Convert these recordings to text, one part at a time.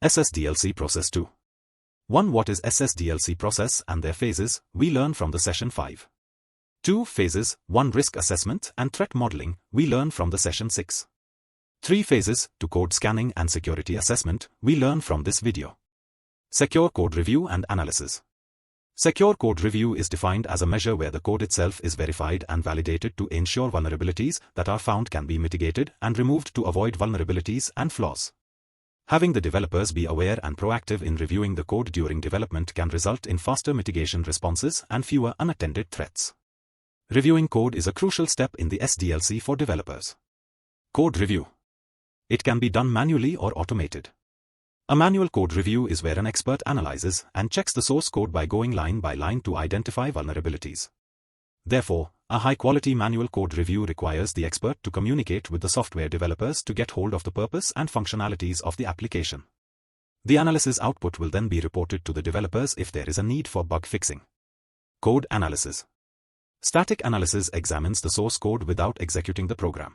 SSDLC Process 2. 1. What is SSDLC process and their phases? We learn from the session 5. 2. Phases, 1. Risk assessment and threat modeling, we learn from the session 6. 3. Phases, 2. Code scanning and security assessment, we learn from this video. Secure code review and analysis. Secure code review is defined as a measure where the code itself is verified and validated to ensure vulnerabilities that are found can be mitigated and removed to avoid vulnerabilities and flaws. Having the developers be aware and proactive in reviewing the code during development can result in faster mitigation responses and fewer unattended threats. Reviewing code is a crucial step in the SDLC for developers. Code review. It can be done manually or automated. A manual code review is where an expert analyzes and checks the source code by going line by line to identify vulnerabilities. Therefore, a high-quality manual code review requires the expert to communicate with the software developers to get hold of the purpose and functionalities of the application. The analysis output will then be reported to the developers if there is a need for bug fixing. Code analysis. Static analysis examines the source code without executing the program.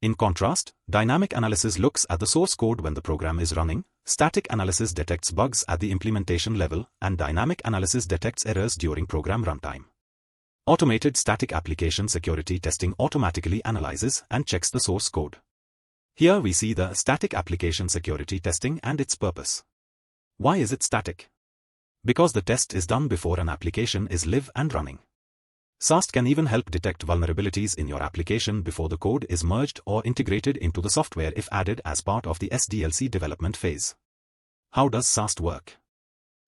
In contrast, dynamic analysis looks at the source code when the program is running, static analysis detects bugs at the implementation level, and dynamic analysis detects errors during program runtime. Automated static application security testing automatically analyzes and checks the source code. Here we see the static application security testing and its purpose. Why is it static? Because the test is done before an application is live and running. SAST can even help detect vulnerabilities in your application before the code is merged or integrated into the software if added as part of the SDLC development phase. How does SAST work?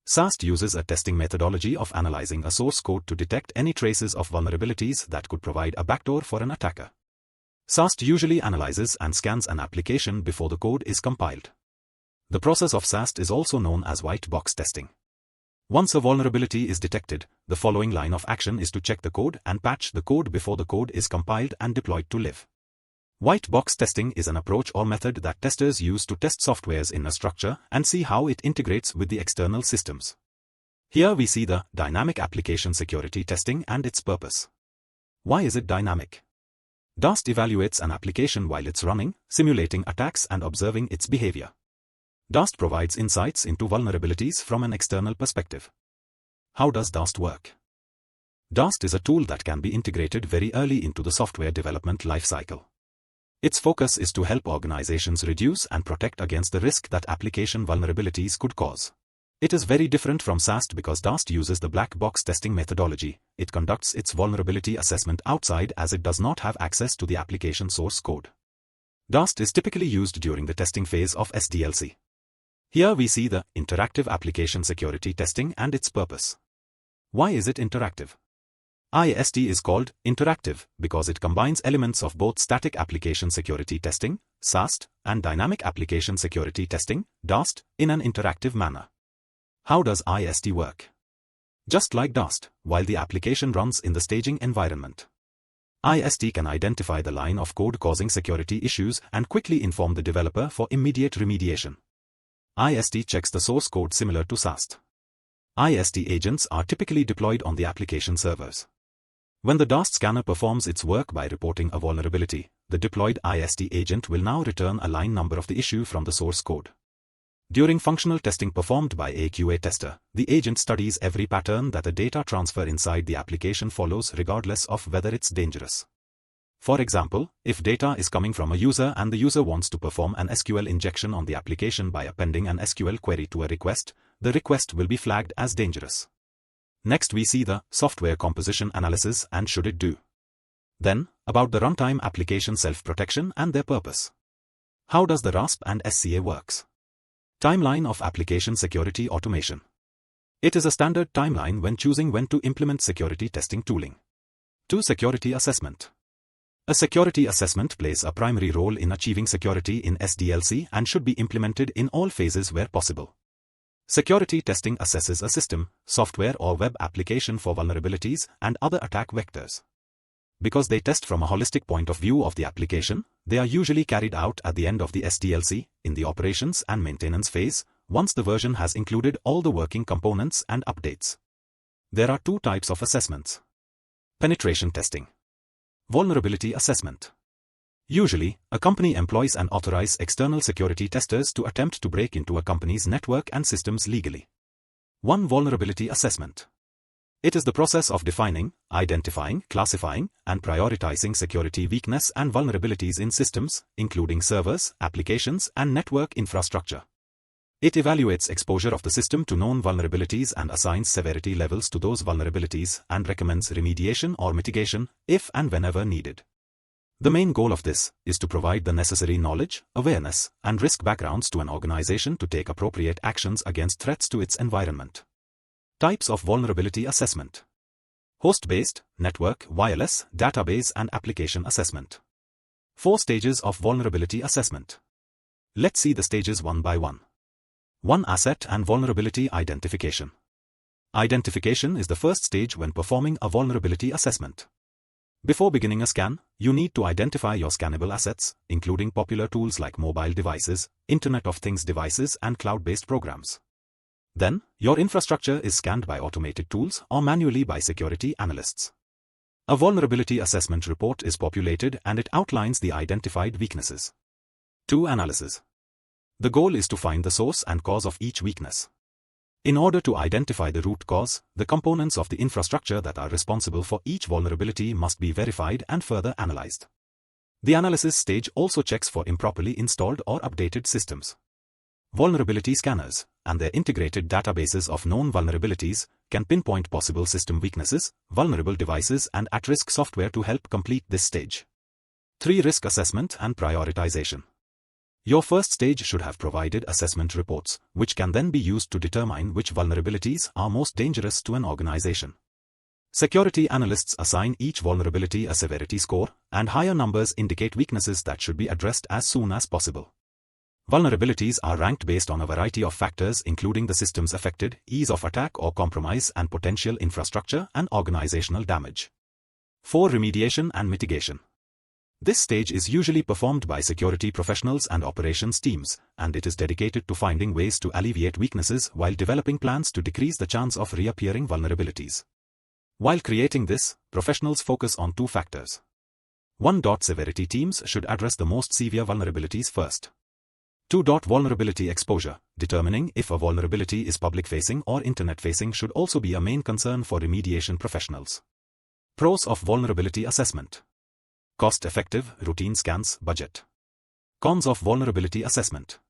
SAST uses a testing methodology of analyzing a source code to detect any traces of vulnerabilities that could provide a backdoor for an attacker. SAST usually analyzes and scans an application before the code is compiled. The process of SAST is also known as white box testing. Once a vulnerability is detected, the following line of action is to check the code and patch the code before the code is compiled and deployed to live. White box testing is an approach or method that testers use to test softwares in a structure and see how it integrates with the external systems. Here we see the dynamic application security testing and its purpose. Why is it dynamic? DAST evaluates an application while it's running, simulating attacks and observing its behavior. DAST provides insights into vulnerabilities from an external perspective. How does DAST work? DAST is a tool that can be integrated very early into the software development lifecycle. Its focus is to help organizations reduce and protect against the risk that application vulnerabilities could cause. It is very different from SAST because DAST uses the black box testing methodology. It conducts its vulnerability assessment outside as it does not have access to the application source code. DAST is typically used during the testing phase of SDLC. Here we see the interactive application security testing and its purpose. Why is it interactive? IAST is called interactive because it combines elements of both static application security testing, SAST, and dynamic application security testing, DAST, in an interactive manner. How does IAST work? Just like DAST, while the application runs in the staging environment, IAST can identify the line of code causing security issues and quickly inform the developer for immediate remediation. IAST checks the source code similar to SAST. IAST agents are typically deployed on the application servers. When the DAST scanner performs its work by reporting a vulnerability, the deployed IAST agent will now return a line number of the issue from the source code. During functional testing performed by a QA tester, the agent studies every pattern that the data transfer inside the application follows regardless of whether it's dangerous. For example, if data is coming from a user and the user wants to perform an SQL injection on the application by appending an SQL query to a request, the request will be flagged as dangerous. Next we see the software composition analysis and should it do. Then, about the runtime application self-protection and their purpose. How does the RASP and SCA works? Timeline of application security automation. It is a standard timeline when choosing when to implement security testing tooling. 2. Security assessment. A security assessment plays a primary role in achieving security in SDLC and should be implemented in all phases where possible. Security testing assesses a system, software or web application for vulnerabilities and other attack vectors. Because they test from a holistic point of view of the application, they are usually carried out at the end of the SDLC, in the operations and maintenance phase, once the version has included all the working components and updates. There are 2 types of assessments. Penetration testing. Vulnerability assessment. Usually, a company employs and authorizes external security testers to attempt to break into a company's network and systems legally. 1. Vulnerability assessment. It is the process of defining, identifying, classifying, and prioritizing security weaknesses and vulnerabilities in systems, including servers, applications, and network infrastructure. It evaluates exposure of the system to known vulnerabilities and assigns severity levels to those vulnerabilities and recommends remediation or mitigation, if and whenever needed. The main goal of this is to provide the necessary knowledge, awareness, and risk backgrounds to an organization to take appropriate actions against threats to its environment. Types of vulnerability assessment. Host-based, network, wireless, database, and application assessment. 4 stages of vulnerability assessment. Let's see the stages one by one. 1. Asset and vulnerability identification. Identification is the first stage when performing a vulnerability assessment. Before beginning a scan, you need to identify your scannable assets, including popular tools like mobile devices, Internet of Things devices, and cloud-based programs. Then, your infrastructure is scanned by automated tools or manually by security analysts. A vulnerability assessment report is populated and it outlines the identified weaknesses. 2. Analysis. The goal is to find the source and cause of each weakness. In order to identify the root cause, the components of the infrastructure that are responsible for each vulnerability must be verified and further analyzed. The analysis stage also checks for improperly installed or updated systems. Vulnerability scanners, and their integrated databases of known vulnerabilities, can pinpoint possible system weaknesses, vulnerable devices, and at-risk software to help complete this stage. 3. Risk assessment and prioritization. Your first stage should have provided assessment reports, which can then be used to determine which vulnerabilities are most dangerous to an organization. Security analysts assign each vulnerability a severity score, and higher numbers indicate weaknesses that should be addressed as soon as possible. Vulnerabilities are ranked based on a variety of factors including the systems affected, ease of attack or compromise, and potential infrastructure and organizational damage. 4. Remediation and mitigation. This stage is usually performed by security professionals and operations teams, and it is dedicated to finding ways to alleviate weaknesses while developing plans to decrease the chance of reappearing vulnerabilities. While creating this, professionals focus on 2 factors. 1. Severity teams should address the most severe vulnerabilities first. 2. Vulnerability exposure. Determining if a vulnerability is public-facing or internet-facing should also be a main concern for remediation professionals. Pros of vulnerability assessment. Cost-effective, routine scans, budget. Cons of vulnerability assessment.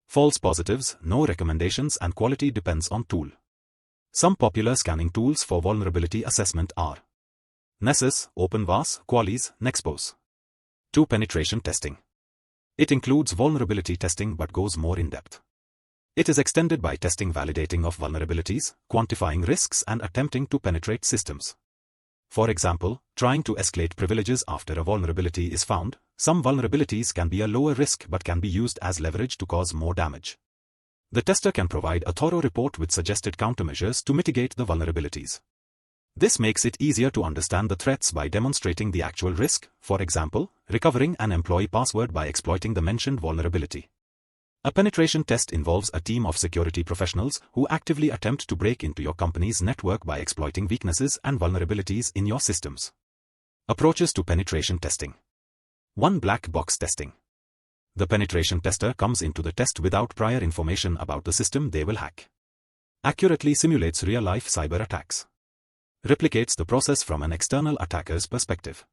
False positives, no recommendations, and quality depends on tool. Some popular scanning tools for vulnerability assessment are Nessus, OpenVAS, Qualys, Nexpose. 2. Penetration testing. It includes vulnerability testing but goes more in-depth. It is extended by testing validating of vulnerabilities, quantifying risks, and attempting to penetrate systems. For example, trying to escalate privileges after a vulnerability is found. Some vulnerabilities can be a lower risk but can be used as leverage to cause more damage. The tester can provide a thorough report with suggested countermeasures to mitigate the vulnerabilities. This makes it easier to understand the threats by demonstrating the actual risk, for example, recovering an employee password by exploiting the mentioned vulnerability. A penetration test involves a team of security professionals who actively attempt to break into your company's network by exploiting weaknesses and vulnerabilities in your systems. Approaches to penetration testing. 1. Black box testing. The penetration tester comes into the test without prior information about the system they will hack. Accurately simulates real-life cyber attacks. Replicates the process from an external attacker's perspective.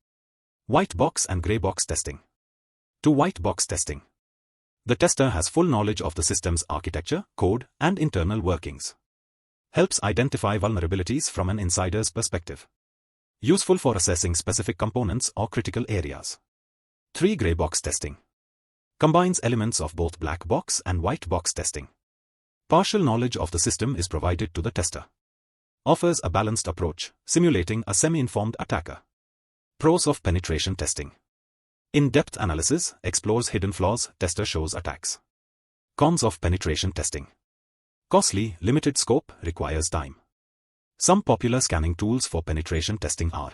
White box and gray box testing. 2. White box testing. The tester has full knowledge of the system's architecture, code, and internal workings. Helps identify vulnerabilities from an insider's perspective. Useful for assessing specific components or critical areas. 3. Gray box testing. Combines elements of both black box and white box testing. Partial knowledge of the system is provided to the tester. Offers a balanced approach, simulating a semi-informed attacker. Pros of penetration testing. In-depth analysis explores hidden flaws, tester shows attacks. Cons of penetration testing. Costly, limited scope, requires time. Some popular scanning tools for penetration testing are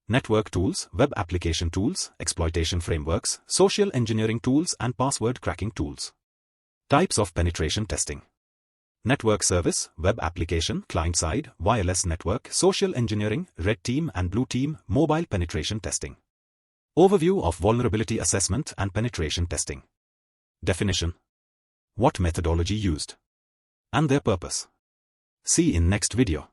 network tools, web application tools, exploitation frameworks, social engineering tools, and password cracking tools. Types of penetration testing. Network service, web application, client-side, wireless network, social engineering, red team and blue team, mobile penetration testing. Overview of vulnerability assessment and penetration testing. Definition. What methodology used. And their purpose. See in next video.